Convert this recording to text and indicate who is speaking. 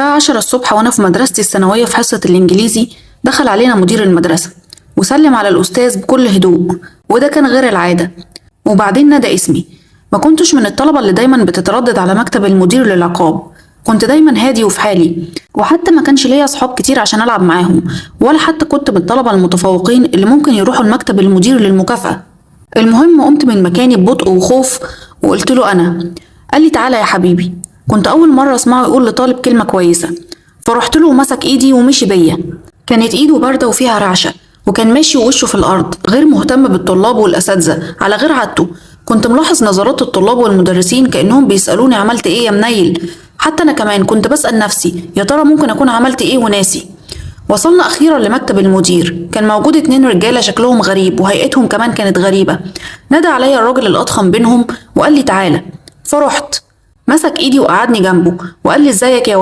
Speaker 1: الساعة 10 الصبح وأنا في مدرستي الثانوية في حصة الإنجليزي، دخل علينا مدير المدرسة وسلم على الأستاذ بكل هدوء، وده كان غير العادة. وبعدين نادى اسمي. ما كنتش من الطلبة اللي دايما بتتردد على مكتب المدير للعقاب، كنت دايما هادي وفي حالي، وحتى ما كانش ليا أصحاب كتير عشان ألعب معاهم، ولا حتى كنت من الطلبة المتفوقين اللي ممكن يروحوا المكتب المدير للمكافأة. المهم قمت من مكاني ببطء وخوف وقلت له أنا. قال لي تعالى يا حبيبي. كنت أول مرة أسمعه يقول لطالب كلمة كويسة، فرحت له ومسك إيدي ومشي بيا. كانت إيده باردة وفيها رعشة، وكان ماشي ووشه في الأرض، غير مهتم بالطلاب والأساتذة على غير عادته. كنت ملاحظ نظرات الطلاب والمدرسين كأنهم بيسألوني عملت إيه يا منيل. حتى أنا كمان كنت بسأل نفسي يا ترى ممكن أكون عملت إيه وناسي. وصلنا أخيرا لمكتب المدير، كان موجود 2 رجالة شكلهم غريب وهيئتهم كمان كانت غريبة. نادى عليا الراجل الأضخم بينهم وقال لي تعالى، فرحت. مسك إيدي وقعدني جنبه وقال لي ازيك يا وليد.